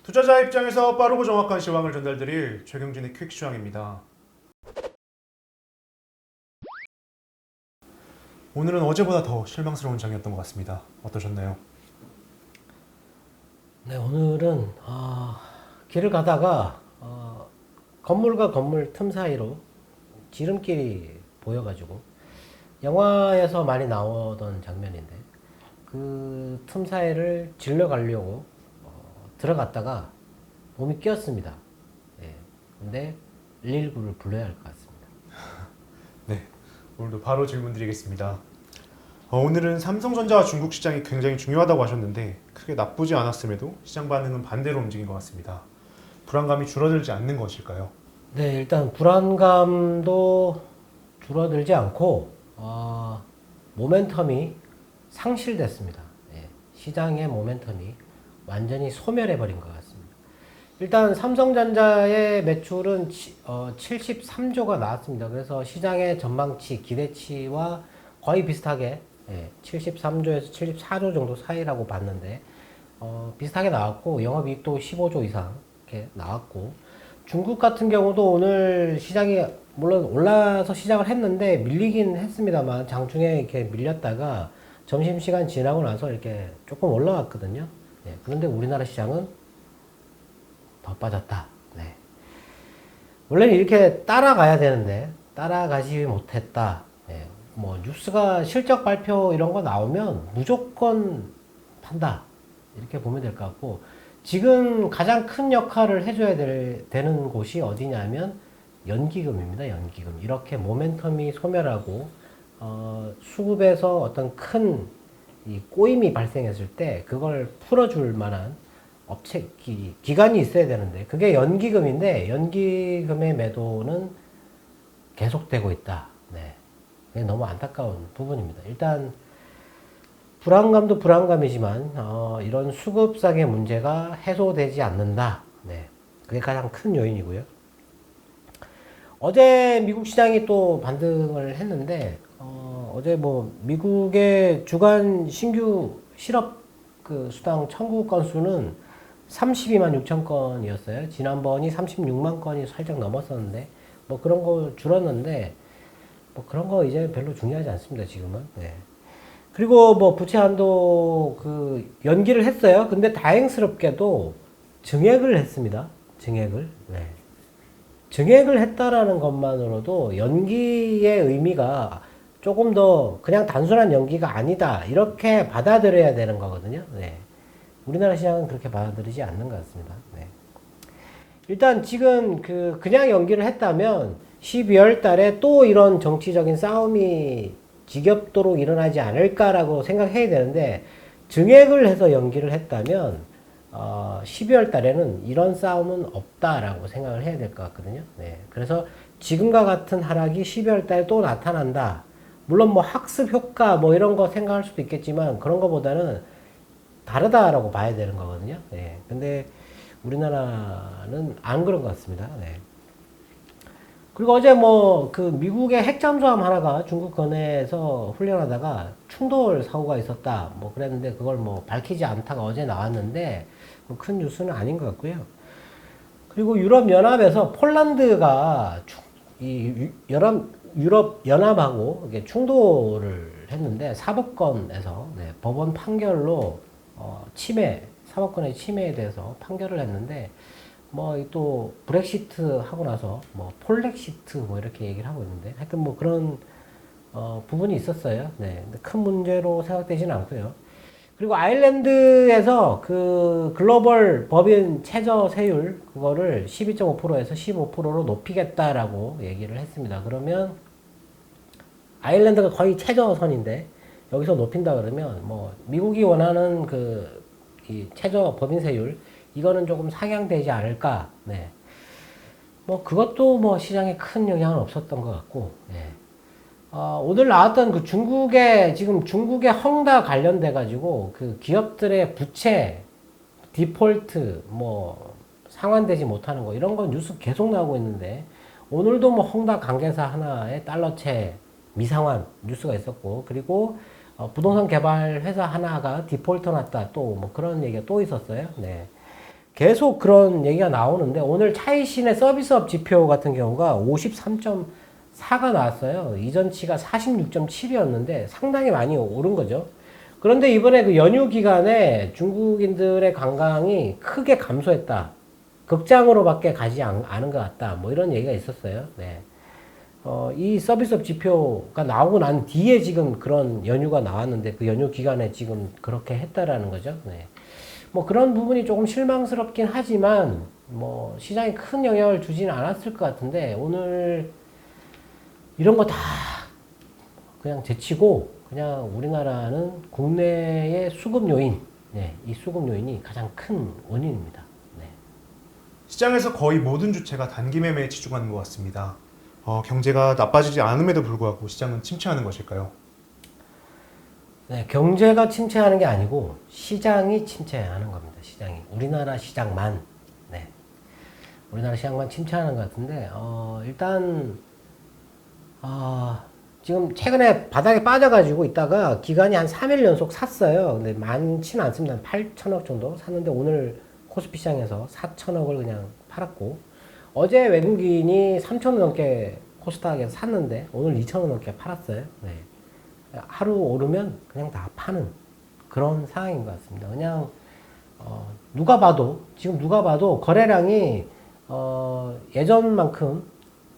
투자자 입장에서 빠르고 정확한 시황을 전달드릴 최경진의 퀵시황입니다. 오늘은 어제보다 더 실망스러운 장이었던 것 같습니다. 어떠셨나요? 네, 오늘은 길을 가다가 건물과 건물 틈 사이로 지름길이 보여가지고 영화에서 많이 나오던 장면인데 그 틈 사이를 질러 가려고 들어갔다가 몸이 끼었습니다. 예, 근데 119를 불러야 할 것 같습니다. 네, 오늘도 바로 질문 드리겠습니다. 오늘은 삼성전자와 중국 시장이 굉장히 중요하다고 하셨는데 크게 나쁘지 않았음에도 시장 반응은 반대로 움직인 것 같습니다. 불안감이 줄어들지 않는 것일까요? 네, 일단 불안감도 줄어들지 않고 모멘텀이 상실됐습니다. 예, 시장의 모멘텀이 완전히 소멸해버린 것 같습니다. 일단 삼성전자의 매출은 73조가 나왔습니다. 그래서 시장의 전망치, 기대치와 거의 비슷하게 73조에서 74조 정도 사이라고 봤는데 비슷하게 나왔고 영업이익도 15조 이상 이렇게 나왔고 중국 같은 경우도 오늘 시장이 물론 올라서 시작을 했는데 밀리긴 했습니다만 장중에 이렇게 밀렸다가 점심시간 지나고 나서 이렇게 조금 올라왔거든요. 네, 그런데 우리나라 시장은 더 빠졌다. 네. 원래는 이렇게 따라가야 되는데 따라가지 못했다. 네. 뭐 뉴스가 실적 발표 이런 거 나오면 무조건 판다. 이렇게 보면 될 것 같고 지금 가장 큰 역할을 해줘야 되는 곳이 어디냐면 연기금입니다. 연기금. 이렇게 모멘텀이 소멸하고 수급에서 어떤 큰 이 꼬임이 발생했을 때 그걸 풀어줄 만한 업체 기관이 있어야 되는데 그게 연기금인데 연기금의 매도는 계속되고 있다. 네. 그게 너무 안타까운 부분입니다. 일단 불안감도 불안감이지만 이런 수급상의 문제가 해소되지 않는다. 네. 그게 가장 큰 요인이고요. 어제 미국 시장이 또 반등을 했는데 어제 뭐 미국의 주간 신규 실업 그 수당 청구 건수는 32만 6천 건이었어요. 지난번이 36만 건이 살짝 넘었었는데 뭐 그런 거 줄었는데 뭐 그런 거 이제 별로 중요하지 않습니다. 지금은. 네. 그리고 뭐 부채 한도 그 연기를 했어요. 근데 다행스럽게도 증액을 했습니다. 증액을. 네. 증액을 했다라는 것만으로도 연기의 의미가 조금 더 그냥 단순한 연기가 아니다. 이렇게 받아들여야 되는 거거든요. 네. 우리나라 시장은 그렇게 받아들이지 않는 것 같습니다. 네. 일단 지금 그냥 연기를 했다면 12월 달에 또 이런 정치적인 싸움이 지겹도록 일어나지 않을까라고 생각해야 되는데 증액을 해서 연기를 했다면 12월 달에는 이런 싸움은 없다라고 생각을 해야 될 것 같거든요. 네. 그래서 지금과 같은 하락이 12월 달에 또 나타난다. 물론 뭐 학습 효과 뭐 이런 거 생각할 수도 있겠지만 그런 거보다는 다르다라고 봐야 되는 거거든요. 네. 근데 우리나라는 안 그런 것 같습니다. 네. 그리고 어제 뭐 그 미국의 핵 잠수함 하나가 중국 건해에서 훈련하다가 충돌 사고가 있었다. 뭐 그랬는데 그걸 뭐 밝히지 않다가 어제 나왔는데 뭐 큰 뉴스는 아닌 것 같고요. 그리고 유럽 연합에서 폴란드가 이 유럽 연합하고 이게 충돌을 했는데 사법권에서 법원 판결로 사법권의 침해에 대해서 판결을 했는데 뭐 또 브렉시트 하고 나서 뭐 폴렉시트 뭐 이렇게 얘기를 하고 있는데 하여튼 뭐 그런 부분이 있었어요. 네, 근데 큰 문제로 생각되지는 않고요. 그리고 아일랜드에서 그 글로벌 법인 최저 세율 그거를 12.5%에서 15%로 높이겠다라고 얘기를 했습니다. 그러면 아일랜드가 거의 최저선인데 여기서 높인다 그러면 뭐 미국이 원하는 이 최저 법인 세율 이거는 조금 상향되지 않을까. 네. 뭐 그것도 뭐 시장에 큰 영향은 없었던 것 같고. 네. 오늘 나왔던 지금 중국의 헝다 관련돼 가지고 그 기업들의 부채 디폴트 뭐 상환되지 못하는 거 이런 거 뉴스 계속 나오고 있는데 오늘도 뭐 헝다 관계사 하나의 달러채 미상환 뉴스가 있었고 그리고 부동산 개발 회사 하나가 디폴트 났다 또 뭐 그런 얘기가 또 있었어요. 네. 계속 그런 얘기가 나오는데 오늘 차이신의 서비스업 지표 같은 경우가 53.4가 나왔어요. 이전치가 46.7이었는데 상당히 많이 오른 거죠. 그런데 이번에 그 연휴 기간에 중국인들의 관광이 크게 감소했다. 극장으로밖에 가지 않은 것 같다. 뭐 이런 얘기가 있었어요. 네. 이 서비스업 지표가 나오고 난 뒤에 지금 그런 연휴가 나왔는데 그 연휴 기간에 지금 그렇게 했다라는 거죠. 네. 뭐 그런 부분이 조금 실망스럽긴 하지만 뭐 시장에 큰 영향을 주지는 않았을 것 같은데 오늘 이런 거 다 그냥 제치고 그냥 우리나라는 국내의 수급 요인, 네, 이 수급 요인이 가장 큰 원인입니다. 네. 시장에서 거의 모든 주체가 단기 매매에 치중하는 것 같습니다. 경제가 나빠지지 않음에도 불구하고 시장은 침체하는 것일까요? 네, 경제가 침체하는 게 아니고 시장이 침체하는 겁니다. 시장이 우리나라 시장만, 네, 우리나라 시장만 침체하는 것 같은데 일단 지금 최근에 바닥에 빠져가지고 있다가 기간이 한 3일 연속 샀어요. 근데 많지는 않습니다. 한 8천억 정도 샀는데 오늘 코스피 시장에서 4천억을 그냥 팔았고 어제 외국인이 3천원 넘게 코스닥에서 샀는데 오늘 2천원 넘게 팔았어요. 네. 하루 오르면 그냥 다 파는 그런 상황인 것 같습니다. 그냥 누가 봐도 지금 누가 봐도 거래량이 예전만큼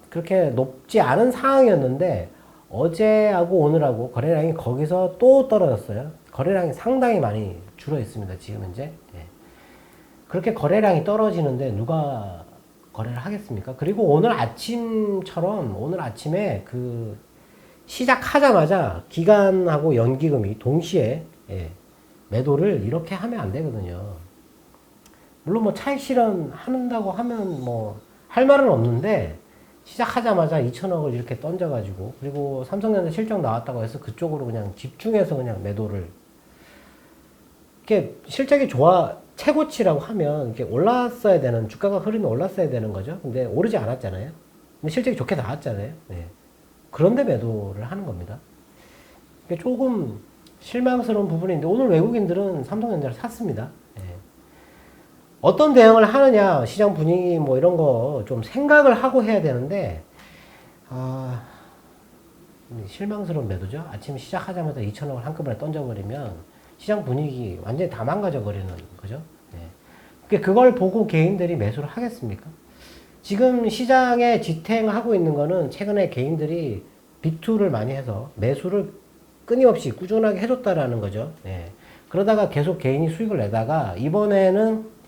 그렇게 높지 않은 상황이었는데 어제하고 오늘하고 거래량이 거기서 또 떨어졌어요. 거래량이 상당히 많이 줄어 있습니다. 지금 현재. 예. 그렇게 거래량이 떨어지는데 누가 거래를 하겠습니까? 그리고 오늘 아침처럼 오늘 아침에 그 시작하자마자 기간하고 연기금이 동시에 매도를 이렇게 하면 안 되거든요. 물론 뭐 차익 실현한다고 하면 뭐 할 말은 없는데 시작하자마자 2천억을 이렇게 던져가지고 그리고 삼성전자 실적 나왔다고 해서 그쪽으로 그냥 집중해서 그냥 매도를 이렇게 실적이 좋아 최고치라고 하면 이렇게 올랐어야 되는 주가가 흐르면 올랐어야 되는 거죠. 근데 오르지 않았잖아요. 근데 실적이 좋게 나왔잖아요. 네. 그런데 매도를 하는 겁니다. 조금 실망스러운 부분인데 오늘 외국인들은 삼성전자를 샀습니다. 예. 어떤 대응을 하느냐 시장 분위기 뭐 이런 거 좀 생각을 하고 해야 되는데 실망스러운 매도죠. 아침 시작하자마자 2천억을 한꺼번에 던져버리면 시장 분위기 완전히 다 망가져 버리는 거죠. 예. 그걸 보고 개인들이 매수를 하겠습니까? 지금 시장에 지탱하고 있는 거는 최근에 개인들이 빅2를 많이 해서 매수를 끊임없이 꾸준하게 해줬다라는 거죠. 예. 그러다가 계속 개인이 수익을 내다가 이번에는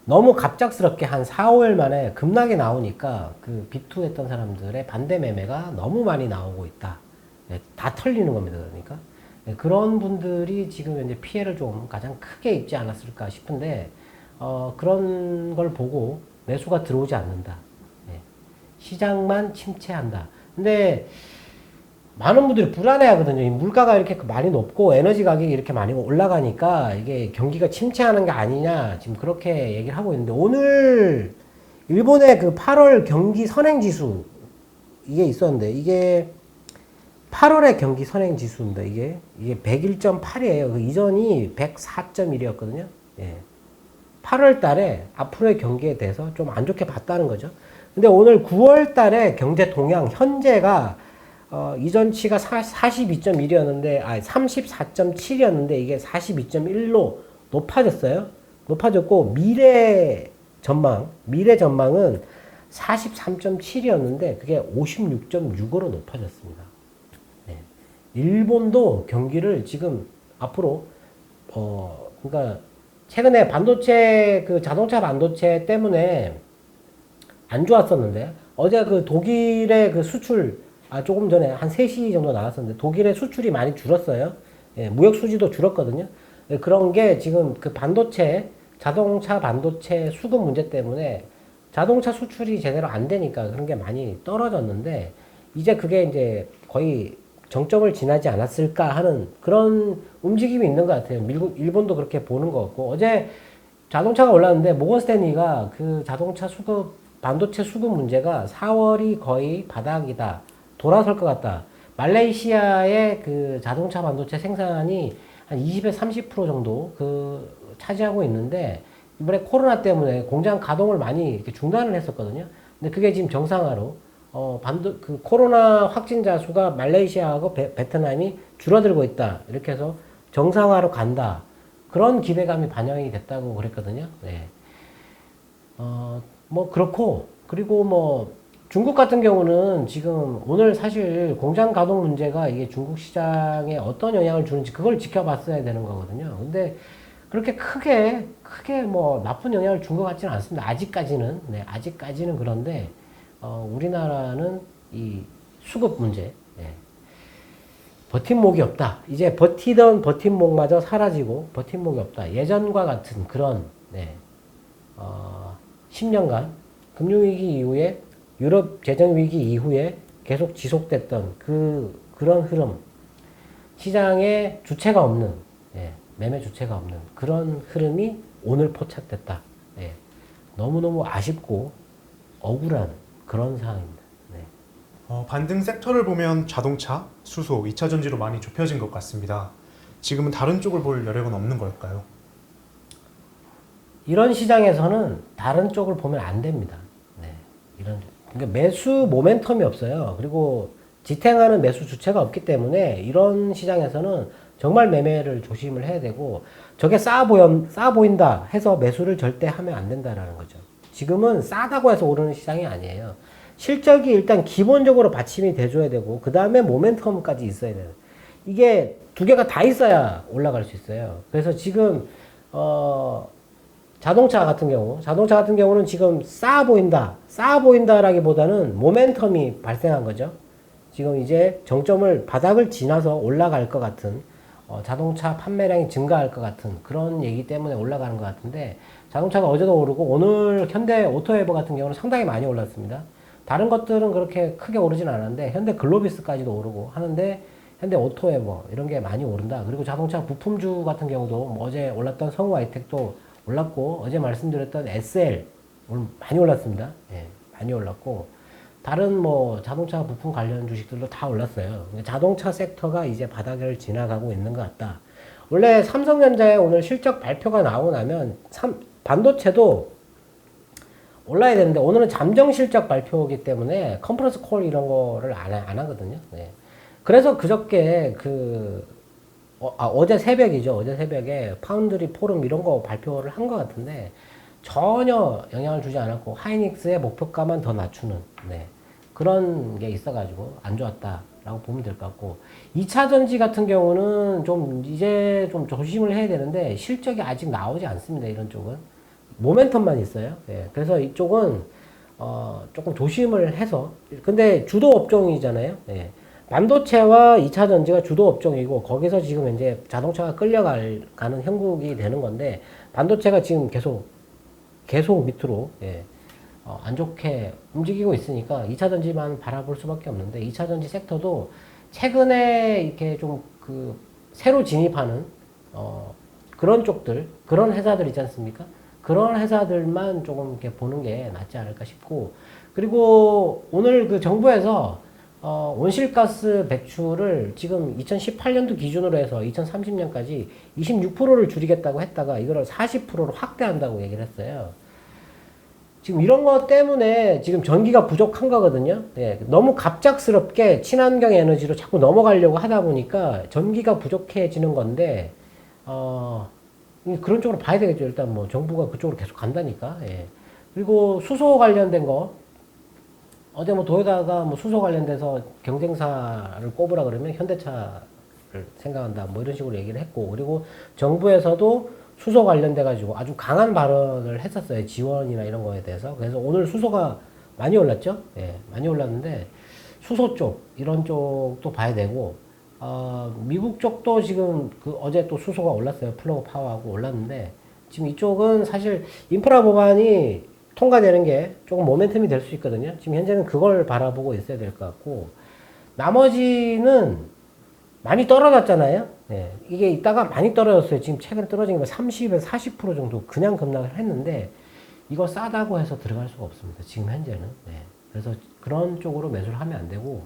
너무 갑작스럽게 한 4, 5일 만에 급락이 나오니까 그 빅2 했던 사람들의 반대 매매가 너무 많이 나오고 있다. 예. 다 털리는 겁니다. 그러니까. 예. 그런 분들이 지금 이제 피해를 좀 가장 크게 입지 않았을까 싶은데 그런 걸 보고 매수가 들어오지 않는다. 예. 시장만 침체한다. 근데 많은 분들이 불안해 하거든요. 이 물가가 이렇게 많이 높고 에너지 가격이 이렇게 많이 올라가니까 이게 경기가 침체하는 게 아니냐 지금 그렇게 얘기를 하고 있는데 오늘 일본의 그 8월 경기 선행 지수 이게 있었는데 이게 8월의 경기 선행 지수입니다. 이게 101.8이에요. 그 이전이 104.1이었거든요. 예. 8월 달에 앞으로의 경기에 대해서 좀 안 좋게 봤다는 거죠. 근데 오늘 9월 달에 경제 동향 현재가 이전치가 42.1이었는데 34.7이었는데 이게 42.1로 높아졌어요. 높아졌고 미래 전망은 43.7이었는데 그게 56.6으로 높아졌습니다. 네. 일본도 경기를 지금 앞으로 그러니까 최근에 반도체 그 자동차 반도체 때문에 안 좋았었는데 어제 그 독일의 그 수출 조금 전에 한 3시 정도 나왔었는데 독일의 수출이 많이 줄었어요. 예, 무역 수지도 줄었거든요. 예, 그런 게 지금 그 자동차 반도체 수급 문제 때문에 자동차 수출이 제대로 안 되니까 그런 게 많이 떨어졌는데 이제 그게 이제 거의 정점을 지나지 않았을까 하는 그런 움직임이 있는 것 같아요. 일본도 그렇게 보는 것 같고 어제 자동차가 올랐는데 모건스탠리가 그 자동차 수급 반도체 수급 문제가 4월이 거의 바닥이다. 돌아설 것 같다. 말레이시아의 그 자동차 반도체 생산이 한 20에서 30% 정도 차지하고 있는데 이번에 코로나 때문에 공장 가동을 많이 이렇게 중단을 했었거든요. 근데 그게 지금 정상화로 그 코로나 확진자 수가 말레이시아하고 베트남이 줄어들고 있다. 이렇게 해서 정상화로 간다. 그런 기대감이 반영이 됐다고 그랬거든요. 네. 뭐 그렇고 그리고 뭐 중국 같은 경우는 지금 오늘 사실 공장 가동 문제가 이게 중국 시장에 어떤 영향을 주는지 그걸 지켜봤어야 되는 거거든요. 근데 그렇게 크게 뭐 나쁜 영향을 준 것 같지는 않습니다. 아직까지는. 네, 아직까지는 그런데 우리나라는 이 수급 문제, 네, 버팀목이 없다. 이제 버티던 버팀목마저 사라지고 버팀목이 없다. 예전과 같은 그런, 네, 10년간 금융위기 이후에 유럽 재정위기 이후에 계속 지속됐던 그런 흐름, 시장에 주체가 없는, 예, 매매 주체가 없는 그런 흐름이 오늘 포착됐다. 예, 너무너무 아쉽고 억울한 그런 상황입니다. 네. 반등 섹터를 보면 자동차, 수소, 2차 전지로 많이 좁혀진 것 같습니다. 지금은 다른 쪽을 볼 여력은 없는 걸까요? 이런 시장에서는 다른 쪽을 보면 안 됩니다. 네, 그러니까 매수 모멘텀이 없어요. 그리고 지탱하는 매수 주체가 없기 때문에 이런 시장에서는 정말 매매를 조심을 해야 되고 저게 싸 보인다 해서 매수를 절대 하면 안 된다라는 거죠. 지금은 싸다고 해서 오르는 시장이 아니에요. 실적이 일단 기본적으로 받침이 돼줘야 되고 그 다음에 모멘텀까지 있어야 돼요. 이게 두 개가 다 있어야 올라갈 수 있어요. 그래서 지금 자동차 같은 경우는 지금 싸 보인다라기보다는 모멘텀이 발생한 거죠. 지금 이제 정점을 바닥을 지나서 올라갈 것 같은 자동차 판매량이 증가할 것 같은 그런 얘기 때문에 올라가는 것 같은데 자동차가 어제도 오르고 오늘 현대 오토웨버 같은 경우는 상당히 많이 올랐습니다. 다른 것들은 그렇게 크게 오르진 않았는데 현대 글로비스까지도 오르고 하는데 현대 오토웨버 이런 게 많이 오른다. 그리고 자동차 부품주 같은 경우도 뭐 어제 올랐던 성우 하이텍도 올랐고 어제 말씀드렸던 SL 오늘 많이 올랐습니다. 예, 많이 올랐고 다른 뭐 자동차 부품 관련 주식들도 다 올랐어요. 자동차 섹터가 이제 바닥을 지나가고 있는 것 같다. 원래 삼성전자의 오늘 실적 발표가 나오고 나면 반도체도 올라야 되는데 오늘은 잠정 실적 발표이기 때문에 컨퍼런스 콜 이런 거를 안 하거든요. 네. 그래서 그저께 어제 새벽이죠. 어제 새벽에 파운드리 포럼 이런 거 발표를 한 것 같은데 전혀 영향을 주지 않았고 하이닉스의 목표가만 더 낮추는, 네, 그런 게 있어가지고 안 좋았다라고 보면 될 것 같고 2차 전지 같은 경우는 좀 이제 좀 조심을 해야 되는데 실적이 아직 나오지 않습니다. 이런 쪽은 모멘텀만 있어요. 예, 그래서 이쪽은 조금 조심을 해서 근데 주도 업종이잖아요. 예. 반도체와 2차 전지가 주도 업종이고 거기서 지금 이제 자동차가 끌려가는 형국이 되는 건데 반도체가 지금 계속 밑으로, 예, 안 좋게 움직이고 있으니까 2차 전지만 바라볼 수밖에 없는데 2차 전지 섹터도 최근에 이렇게 좀 새로 진입하는 그런 쪽들, 그런 회사들 있지 않습니까? 그런 회사들만 조금 이렇게 보는 게 낫지 않을까 싶고 그리고 오늘 그 정부에서 온실가스 배출을 지금 2018년도 기준으로 해서 2030년까지 26%를 줄이겠다고 했다가 이거를 40%로 확대한다고 얘기를 했어요. 지금 이런 것 때문에 지금 전기가 부족한 거거든요. 예, 너무 갑작스럽게 친환경 에너지로 자꾸 넘어가려고 하다 보니까 전기가 부족해지는 건데, 그런 쪽으로 봐야 되겠죠. 일단 뭐 정부가 그쪽으로 계속 간다니까. 예. 그리고 수소 관련된 거, 어제 뭐 도요다가 뭐 수소 관련돼서 경쟁사를 꼽으라 그러면 현대차를 생각한다. 뭐 이런 식으로 얘기를 했고, 그리고 정부에서도 수소 관련돼 가지고 아주 강한 발언을 했었어요. 지원이나 이런 거에 대해서. 그래서 오늘 수소가 많이 올랐죠. 예, 많이 올랐는데 수소 쪽 이런 쪽도 봐야 되고, 미국 쪽도 지금 어제 또 수소가 올랐어요. 플러그 파워하고 올랐는데 지금 이쪽은 사실 인프라 법안이 통과되는 게 조금 모멘텀이 될 수 있거든요. 지금 현재는 그걸 바라보고 있어야 될 것 같고 나머지는 많이 떨어졌잖아요. 네, 이게 이따가 많이 떨어졌어요. 지금 최근에 떨어진 게 30에서 40% 정도 그냥 급락을 했는데 이거 싸다고 해서 들어갈 수가 없습니다. 지금 현재는. 네, 그래서 그런 쪽으로 매수를 하면 안 되고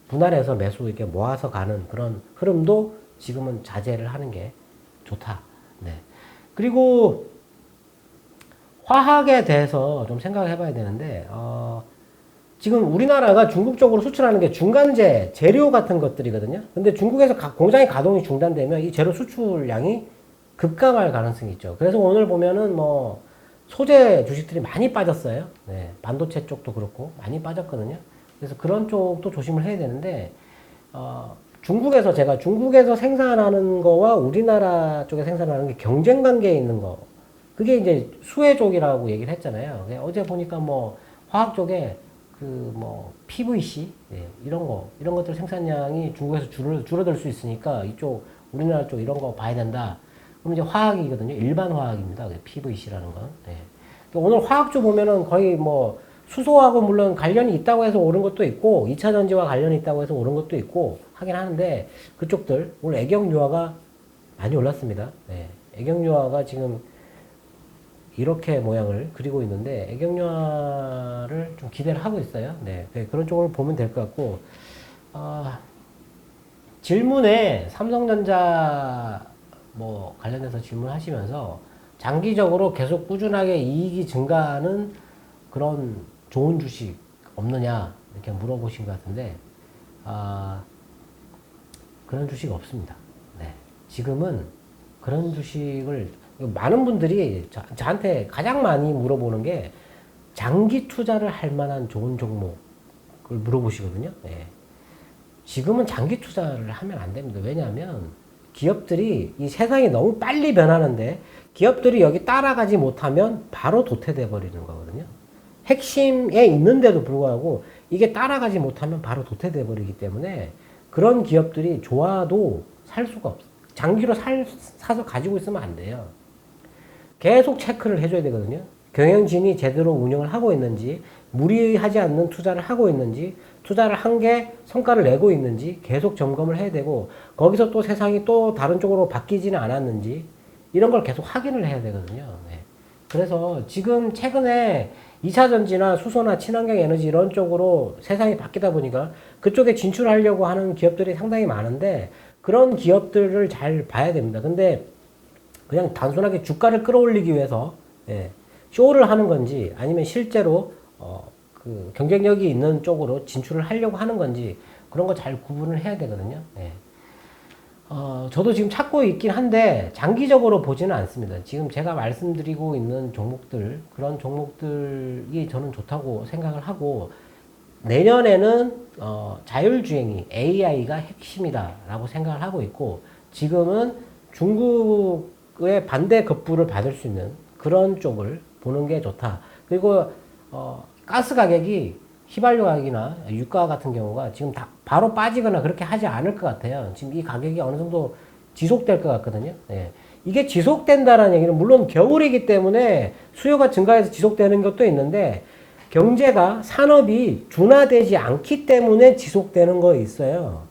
분할해서 매수 이렇게 모아서 가는 그런 흐름도 지금은 자제를 하는 게 좋다. 네. 그리고 화학에 대해서 좀 생각해 봐야 되는데, 지금 우리나라가 중국 쪽으로 수출하는 게 중간재, 재료 같은 것들이거든요. 근데 중국에서 공장의 가동이 중단되면 이 재료 수출량이 급감할 가능성이 있죠. 그래서 오늘 보면은 뭐 소재 주식들이 많이 빠졌어요. 네, 반도체 쪽도 그렇고 많이 빠졌거든요. 그래서 그런 쪽도 조심을 해야 되는데, 중국에서 생산하는 거와 우리나라 쪽에 생산하는 게 경쟁 관계에 있는 거. 그게 이제 수혜족이라고 얘기를 했잖아요. 어제 보니까 뭐 화학 쪽에 그 뭐 PVC 이런 것들 생산량이 중국에서 줄어들 수 있으니까 이쪽 우리나라 쪽 이런 거 봐야 된다. 그럼 이제 화학이거든요. 일반 화학입니다. PVC라는 건. 네. 오늘 화학주 보면은 거의 뭐 수소하고 물론 관련이 있다고 해서 오른 것도 있고 2차 전지와 관련이 있다고 해서 오른 것도 있고 하긴 하는데 그쪽들 오늘 애경유화가 많이 올랐습니다. 네. 애경유화가 지금 이렇게 모양을 그리고 있는데 애경유화를 좀 기대를 하고 있어요. 네. 그런 쪽으로 보면 될 것 같고 질문에 삼성전자 뭐 관련해서 질문하시면서 장기적으로 계속 꾸준하게 이익이 증가하는 그런 좋은 주식 없느냐 이렇게 물어보신 것 같은데 그런 주식 없습니다. 네. 지금은 그런 주식을 많은 분들이 저한테 가장 많이 물어보는 게 장기 투자를 할 만한 좋은 종목을 물어보시거든요. 네. 지금은 장기 투자를 하면 안 됩니다. 왜냐하면 기업들이 이 세상이 너무 빨리 변하는데 기업들이 여기 따라가지 못하면 바로 도태돼 버리는 거거든요. 핵심에 있는데도 불구하고 이게 따라가지 못하면 바로 도태돼 버리기 때문에 그런 기업들이 좋아도 살 수가 없어요. 장기로 사서 가지고 있으면 안 돼요. 계속 체크를 해줘야 되거든요. 경영진이 제대로 운영을 하고 있는지, 무리하지 않는 투자를 하고 있는지, 투자를 한 게 성과를 내고 있는지 계속 점검을 해야 되고, 거기서 또 세상이 또 다른 쪽으로 바뀌지는 않았는지, 이런 걸 계속 확인을 해야 되거든요. 네. 그래서 지금 최근에 2차 전지나 수소나 친환경 에너지 이런 쪽으로 세상이 바뀌다 보니까 그쪽에 진출하려고 하는 기업들이 상당히 많은데, 그런 기업들을 잘 봐야 됩니다. 근데 그냥 단순하게 주가를 끌어올리기 위해서 쇼를 하는 건지 아니면 실제로 그 경쟁력이 있는 쪽으로 진출을 하려고 하는 건지 그런 거 잘 구분을 해야 되거든요. 저도 지금 찾고 있긴 한데 장기적으로 보지는 않습니다. 지금 제가 말씀드리고 있는 종목들 그런 종목들이 저는 좋다고 생각을 하고 내년에는 자율주행이 AI가 핵심이다라고 생각을 하고 있고 지금은 중국의 반대 급부를 받을 수 있는 그런 쪽을 보는 게 좋다. 그리고 가스 가격이 휘발유 가격이나 유가 같은 경우가 지금 다 바로 빠지거나 그렇게 하지 않을 것 같아요. 지금 이 가격이 어느 정도 지속될 것 같거든요. 이게 지속된다라는 얘기는 물론 겨울이기 때문에 수요가 증가해서 지속되는 것도 있는데 경제가 산업이 둔화되지 않기 때문에 지속되는 거 있어요.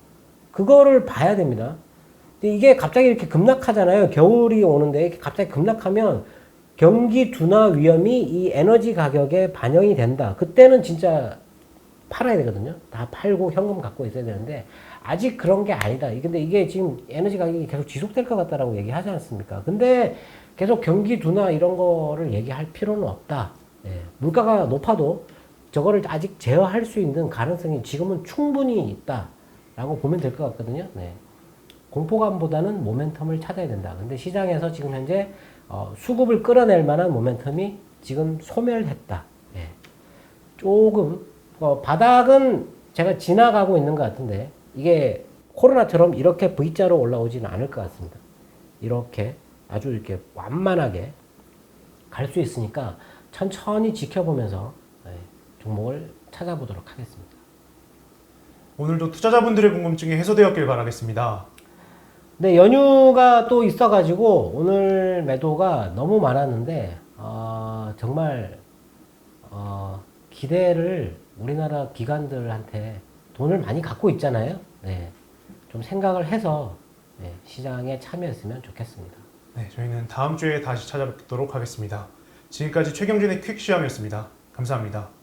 그거를 봐야 됩니다. 근데 이게 갑자기 이렇게 급락하잖아요. 겨울이 오는데 이렇게 갑자기 급락하면 경기 둔화 위험이 이 에너지 가격에 반영이 된다. 그때는 진짜 팔아야 되거든요. 다 팔고 현금 갖고 있어야 되는데 아직 그런 게 아니다. 근데 이게 지금 에너지 가격이 계속 지속될 것 같다라고 얘기하지 않습니까? 근데 계속 경기 둔화 이런 거를 얘기할 필요는 없다. 물가가 높아도 저거를 아직 제어할 수 있는 가능성이 지금은 충분히 있다라고 보면 될 것 같거든요. 공포감보다는 모멘텀을 찾아야 된다. 근데 시장에서 지금 현재 수급을 끌어낼 만한 모멘텀이 지금 소멸했다. 조금 바닥은 제가 지나가고 있는 것 같은데 이게 코로나처럼 이렇게 V자로 올라오지는 않을 것 같습니다. 이렇게 아주 이렇게 완만하게 갈 수 있으니까 천천히 지켜보면서 종목을 찾아보도록 하겠습니다. 오늘도 투자자분들의 궁금증이 해소되었길 바라겠습니다. 네, 연휴가 또 있어가지고 오늘 매도가 너무 많았는데 정말 기대를 우리나라 기관들한테 돈을 많이 갖고 있잖아요. 좀 생각을 해서 시장에 참여했으면 좋겠습니다. 네, 저희는 다음 주에 다시 찾아뵙도록 하겠습니다. 지금까지 최경준의 퀵시황이었습니다. 감사합니다.